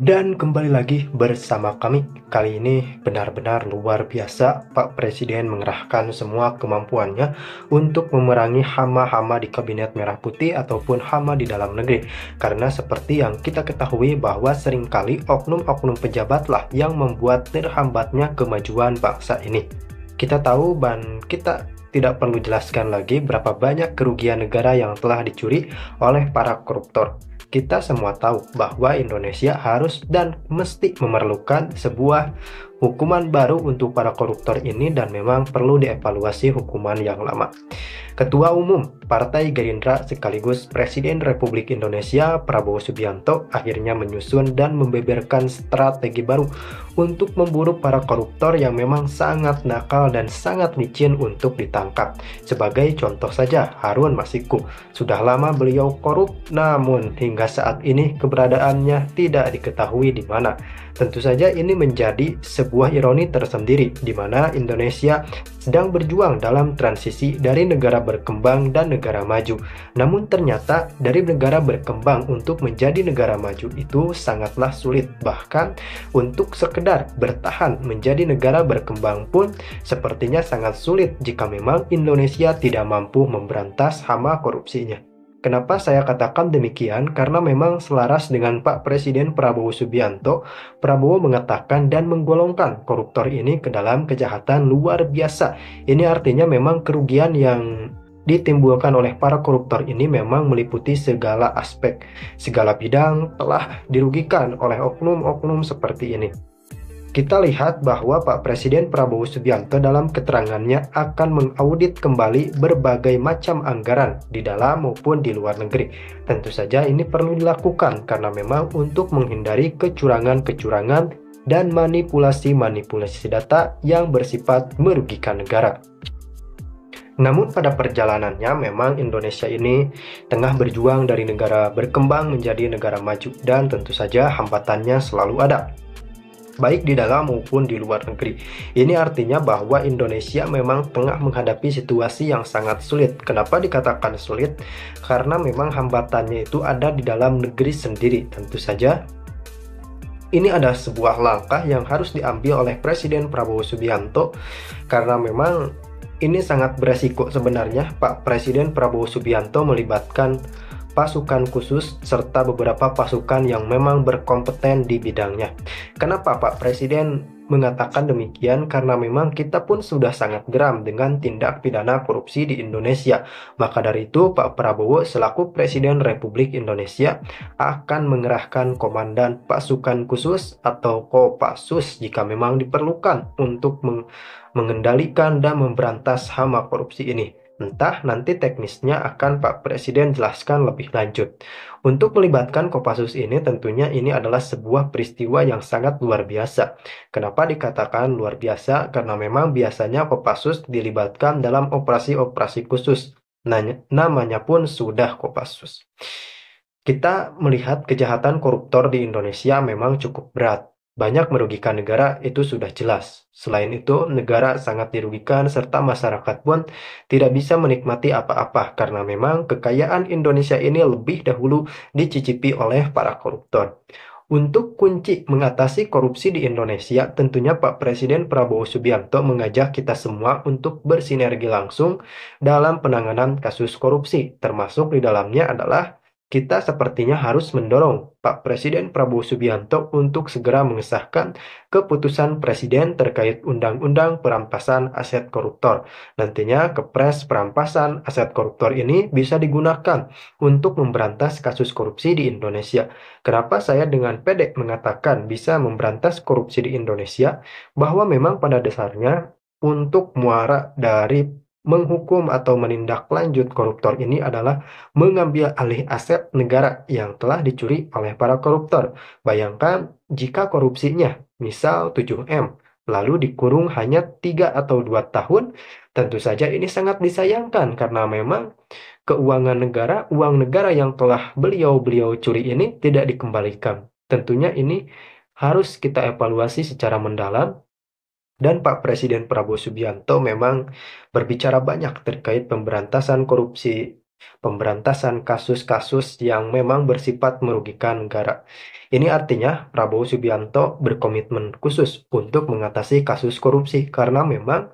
Dan kembali lagi bersama kami. Kali ini benar-benar luar biasa Pak Presiden mengerahkan semua kemampuannya untuk memerangi hama-hama di Kabinet Merah Putih ataupun hama di dalam negeri. Karena seperti yang kita ketahui bahwa seringkali oknum-oknum pejabatlah yang membuat terhambatnya kemajuan bangsa ini. Kita tahu dan kita tidak perlu jelaskan lagi berapa banyak kerugian negara yang telah dicuri oleh para koruptor. Kita semua tahu bahwa Indonesia harus dan mesti memerlukan sebuah hukuman baru untuk para koruptor ini dan memang perlu dievaluasi hukuman yang lama. Ketua Umum Partai Gerindra sekaligus Presiden Republik Indonesia Prabowo Subianto akhirnya menyusun dan membeberkan strategi baru untuk memburu para koruptor yang memang sangat nakal dan sangat licin untuk ditangkap. Sebagai contoh saja, Harun Masiku. Sudah lama beliau korup, namun hingga saat ini keberadaannya tidak diketahui di mana. Tentu saja ini menjadi sebuah ironi tersendiri di mana Indonesia sedang berjuang dalam transisi dari negara berkembang dan negara maju. Namun ternyata dari negara berkembang untuk menjadi negara maju itu sangatlah sulit. Bahkan untuk sekedar bertahan menjadi negara berkembang pun sepertinya sangat sulit jika memang Indonesia tidak mampu memberantas hama korupsinya. Kenapa saya katakan demikian? Karena memang selaras dengan Pak Presiden Prabowo Subianto, Prabowo mengatakan dan menggolongkan koruptor ini ke dalam kejahatan luar biasa. Ini artinya memang kerugian yang ditimbulkan oleh para koruptor ini memang meliputi segala aspek, segala bidang telah dirugikan oleh oknum-oknum seperti ini. Kita lihat bahwa Pak Presiden Prabowo Subianto dalam keterangannya akan mengaudit kembali berbagai macam anggaran di dalam maupun di luar negeri. Tentu saja ini perlu dilakukan karena memang untuk menghindari kecurangan-kecurangan dan manipulasi-manipulasi data yang bersifat merugikan negara. Namun pada perjalanannya memang Indonesia ini tengah berjuang dari negara berkembang menjadi negara maju dan tentu saja hambatannya selalu ada, baik di dalam maupun di luar negeri. Ini artinya bahwa Indonesia memang tengah menghadapi situasi yang sangat sulit. Kenapa dikatakan sulit? Karena memang hambatannya itu ada di dalam negeri sendiri. Tentu saja ini ada sebuah langkah yang harus diambil oleh Presiden Prabowo Subianto karena memang ini sangat beresiko sebenarnya. Pak Presiden Prabowo Subianto melibatkan pasukan khusus serta beberapa pasukan yang memang berkompeten di bidangnya. Kenapa Pak Presiden mengatakan demikian? Karena memang kita pun sudah sangat geram dengan tindak pidana korupsi di Indonesia. Maka dari itu Pak Prabowo selaku Presiden Republik Indonesia akan mengerahkan komandan pasukan khusus atau Kopassus jika memang diperlukan untuk mengendalikan dan memberantas hama korupsi ini. Entah nanti teknisnya akan Pak Presiden jelaskan lebih lanjut. Untuk melibatkan Kopassus ini tentunya ini adalah sebuah peristiwa yang sangat luar biasa. Kenapa dikatakan luar biasa? Karena memang biasanya Kopassus dilibatkan dalam operasi-operasi khusus. Namanya pun sudah Kopassus. Kita melihat kejahatan koruptor di Indonesia memang cukup berat. Banyak merugikan negara, itu sudah jelas. Selain itu, negara sangat dirugikan serta masyarakat pun tidak bisa menikmati apa-apa karena memang kekayaan Indonesia ini lebih dahulu dicicipi oleh para koruptor. Untuk kunci mengatasi korupsi di Indonesia, tentunya Pak Presiden Prabowo Subianto mengajak kita semua untuk bersinergi langsung dalam penanganan kasus korupsi, termasuk di dalamnya adalah kita sepertinya harus mendorong Pak Presiden Prabowo Subianto untuk segera mengesahkan keputusan Presiden terkait Undang-Undang Perampasan Aset Koruptor. Nantinya Kepres Perampasan Aset Koruptor ini bisa digunakan untuk memberantas kasus korupsi di Indonesia. Kenapa saya dengan pede mengatakan bisa memberantas korupsi di Indonesia? Bahwa memang pada dasarnya untuk muara dari menghukum atau menindaklanjut koruptor ini adalah mengambil alih aset negara yang telah dicuri oleh para koruptor. Bayangkan jika korupsinya misal 7M, lalu dikurung hanya 3 atau 2 tahun, tentu saja ini sangat disayangkan karena memang keuangan negara, uang negara yang telah beliau-beliau curi ini tidak dikembalikan. Tentunya ini harus kita evaluasi secara mendalam. Dan Pak Presiden Prabowo Subianto memang berbicara banyak terkait pemberantasan korupsi pemberantasan kasus-kasus yang memang bersifat merugikan negara. Ini artinya Prabowo Subianto berkomitmen khusus untuk mengatasi kasus korupsi karena memang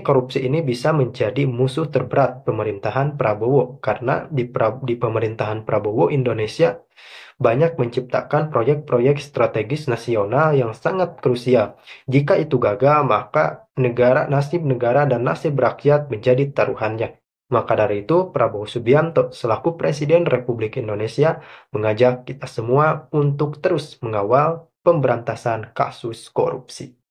korupsi ini bisa menjadi musuh terberat pemerintahan Prabowo karena di pemerintahan Prabowo Indonesia banyak menciptakan proyek-proyek strategis nasional yang sangat krusial. Jika itu gagal, maka nasib negara dan nasib rakyat menjadi taruhannya. Maka dari itu, Prabowo Subianto selaku Presiden Republik Indonesia mengajak kita semua untuk terus mengawal pemberantasan kasus korupsi.